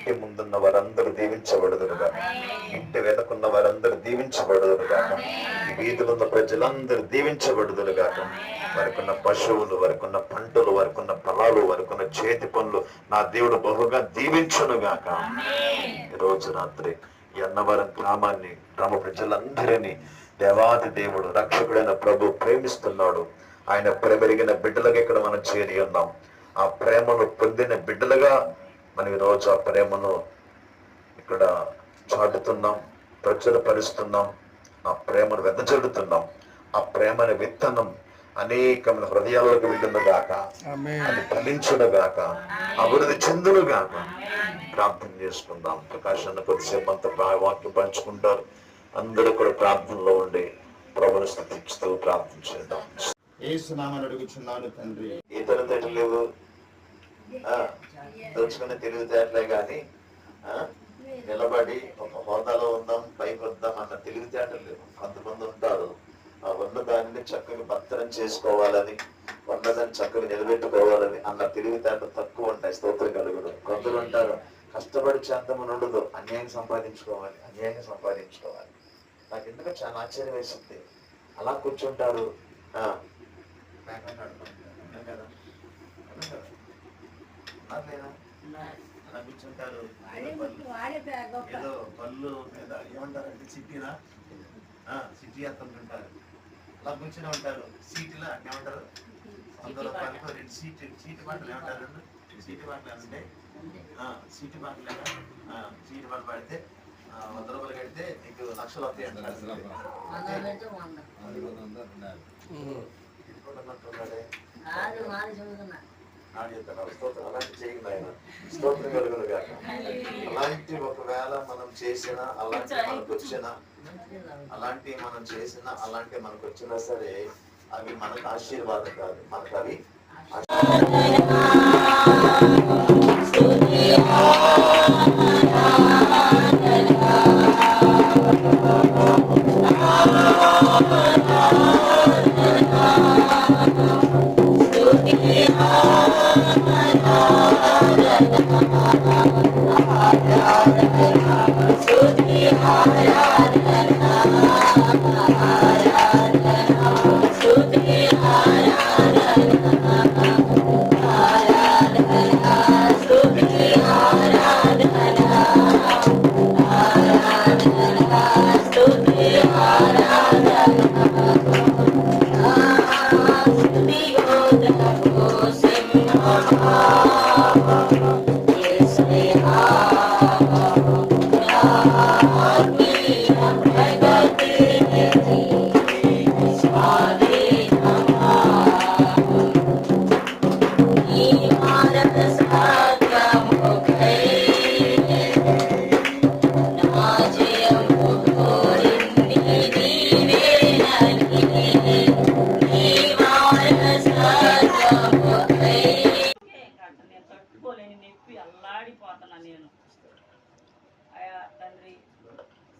ఇంటి ముందున్న వారందరూ దీవించబడుదురుగా, ఇంటి వెనుకున్న వారందరూ దీవించబడుదురుగా, వీధులున్న ప్రజలందరూ దీవించబడుదురుగా. వారికున్న పశువులు, వారికున్న పంటలు, వారికున్న పొలాలు, వారికున్న చేతి పనులు నా దేవుడు బహుగా దీవించునుగాక. ఈ రోజు రాత్రి ఈ అన్నవరం గ్రామాన్ని, గ్రామ ప్రజలందరినీ దేవాది దేవుడు రక్షకుడైన ప్రభు ప్రేమిస్తున్నాడు. ఆయన ప్రేమరిగిన బిడ్డలుగా ఇక్కడ మనం చేరి ఉన్నాం. ఆ ప్రేమను పొందిన బిడ్డలుగా మనం ఈ రోజు ఆ ప్రేమను ఇక్కడ చాటుతున్నాం, ప్రచురపరుస్తున్నాం, ఆ ప్రేమను వెదజల్లుతున్నాం. ఆ ప్రేమను విత్తనం అనేకమైన హృదయాలకు వెళ్ళునుగాక, అది ఫలించునుగాక, అభివృద్ధి చెందునుగాక. ప్రార్థన చేసుకుందాం. ప్రకాశాన్ని కొద్దిసేపు అంతా వాక్యం పంచుకుంటారు. అందరూ కూడా ప్రార్థనలో ఉండి ప్రభుని స్తుతిస్తూ ప్రార్థన చేద్దాం. యేసు నామమున అడుగుచున్నాను తండ్రి. ఈ తెలివితేటలు లేవు, దోచుకునే తెలివితేటలే కానీ నిలబడి ఒక హోదాలో ఉందాం, పైకి వద్దాం అన్న తెలివితేటలు లేవు. కొంతమంది ఉంటారు ఉన్న దానిని చక్కగా భద్రం చేసుకోవాలని, ఉన్నదాన్ని చక్కగా నిలబెట్టుకోవాలని అన్న తెలివితేటలు తక్కువ ఉంటాయి. స్తోత్రం కలుగుడు. కొందరు ఉంటారు కష్టపడి చేద్దామని ఉండదు, అన్యాయంగా సంపాదించుకోవాలి. నాకు ఎందుకు చాలా ఆశ్చర్యం వేసింది. అలా కూర్చుంటారు, అలా కూర్చుంటారు, ఏదో పళ్ళు మీద ఏమంటారంటే సిటీ ఎత్తుంటుంటారు. అలా కూర్చుని ఉంటారు. సీటులో ఏమంటారు, 100 రూపాయలకు 2 సీటు పాటలు ఏమంటారు, సీటు పాటలు అంటే సీటు పాటలు సీటు పాటలు పడితే 100 రూపాయలు కడితే నీకు లక్షలు వస్తాయి అంటారు. అలాంటి చేయకుండా ఆయన స్తోత్రం కలుగును గాక. అలాంటి ఒకవేళ మనం చేసినా, అలాంటి మనకు వచ్చినా, అలాంటి మనం చేసినా, అలాంటి మనకు వచ్చినా సరే అవి మనకు ఆశీర్వాదం కాదు, మనకు అవి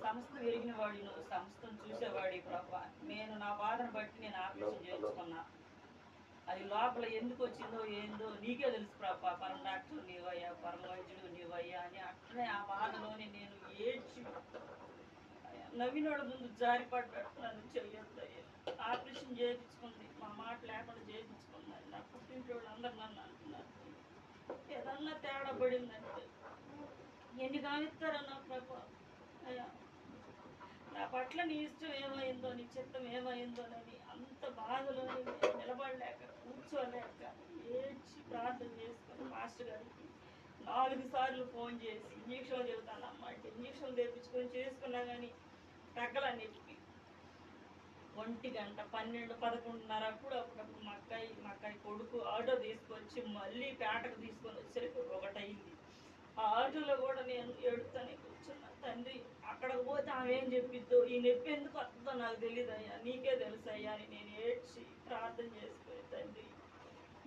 సంస్థ విరిగిన వాడి, నువ్వు సంస్థను చూసేవాడి ప్రభా. నేను నా బాధను బట్టి నేను ఆపరేషన్ చేయించుకున్నా. అది లోపల ఎందుకు వచ్చిందో ఏందో నీకే తెలుసు ప్రభా. పరం డాక్టర్ నీవయ్యా, పరం వైద్యుడు నీవయ్యా అని అట్లనే ఆ బాధలోనే నేను ఏడ్చి నవ్వినోడు ముందు జారిపడ్డాడు. నన్ను చెయ్యొద్దయ్యా, ఆపరేషన్ చేయించుకుంది, మా మాట లేకుండా చేయించుకున్నది. నా పుట్టింటి వాళ్ళు అందరు నన్ను అంటున్నారు, ఏదన్నా తేడా పడిందంటే ఎన్ని కావిస్తారన్నా ప్రభా. అయ్యా, నా పట్ల నీ ఇష్టం ఏమైందో, నీ చిత్తం ఏమైందోనని అంత బాధలో నిలబడలేక, కూర్చోలేక ఏడ్చి ప్రార్థన చేసుకొని మాస్టర్ గారికి 4 సార్లు ఫోన్ చేసి ఇంజక్షన్లు చెబుతానమ్మా అంటే ఇంజక్షన్లు తెప్పించుకొని చేసుకున్నా కానీ తగ్గల నొప్పి. 1 గంట 12, 11:30 అప్పుడప్పుడు మా అక్కయ్య కొడుకు ఆటో తీసుకొచ్చి మళ్ళీ పేటకు తీసుకొని వచ్చేసరికి 1 అయింది. ఆ ఆటోలో కూడా నేను ఏడుతానే కూర్చున్నా. తండ్రి, అక్కడికి పోతే ఆమె ఏం చెప్పిద్దో, ఈ నొప్పి ఎందుకు వస్తుందో నాకు తెలియదు అయ్యా, నీకే తెలుసు అయ్యా అని నేను ఏడ్చి ప్రార్థన చేసుకుని, తండ్రి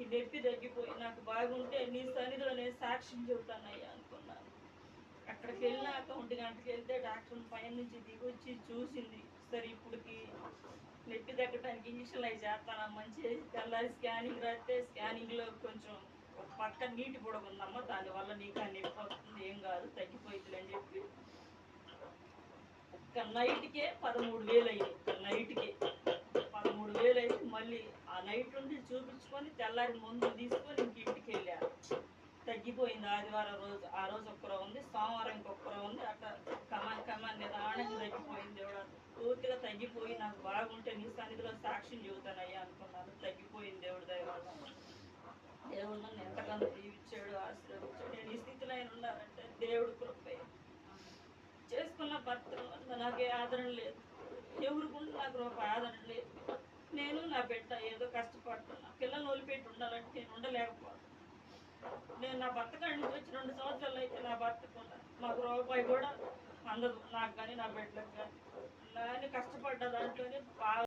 ఈ నొప్పి తగ్గిపోయి నాకు బాగుంటే నీ సన్నిధిలో నేను సాక్ష్యం చెబుతానయ్యా అనుకున్నాను. అక్కడికి వెళ్ళినాక 1 గంటకి వెళ్తే డాక్టర్ పైన నుంచి దిగొచ్చి చూసింది. సరే ఇప్పటికి నొప్పి తగ్గడానికి ఇంజక్షన్లు అవి చేస్తానమ్మని చేసి తెల్లారి స్కానింగ్ రాస్తే స్కానింగ్లో కొంచెం ఒక పక్క నీటి పొడవు ఉందమ్మా, దానివల్ల నీకు ఆ నొప్పి వస్తుంది, ఏం కాదు ఇక నైట్కే 13,000 అయింది. ఇక నైట్కే 13,000 అయింది. మళ్ళీ ఆ నైట్ నుండి చూపించుకొని తెల్లారి మందులు తీసుకొని ఇంక ఇంటికి వెళ్ళాను. తగ్గిపోయింది ఆదివారం రోజు. ఆ రోజు ఒక్కరో ఉంది, సోమవారం ఇంకొకరో ఉంది. అట్లా కమాన్ నిదానంగా తగ్గిపోయింది. దేవుడు పూర్తిగా తగ్గిపోయి నాకు బాగుంటే నీ సన్నిధిలో సాక్ష్యం చెబుతానయ్యా అనుకున్నాను. తగ్గిపోయింది దేవుడు దయ వల్ల. దేవుడు నన్ను ఎంతగానో దీవించాడు, ఆశీర్వదించాడు. నేను ఈ స్థితిలో ఆయన ఉన్నానంటే దేవుడు కృపే. చేసుకున్న భర్తల వల్ల నాకే ఆదరణ లేదు, ఎవరికి నాకు ఒక ఆదరణ లేదు. నేను నా బిడ్డ ఏదో కష్టపడుతున్నా. పిల్లల్ని వదిలిపెట్టి ఉండాలంటే నేను ఉండలేకపోతున్నాను. నేను నా భర్త కాడి నుంచి వచ్చి 2 సంవత్సరాలు అయితే నా భర్తకు మాకు రూపాయి కూడా అందదు, నాకు కానీ నా బిడ్డలకు కానీ. నేను కష్టపడ్డ దాంట్లోనే బాగా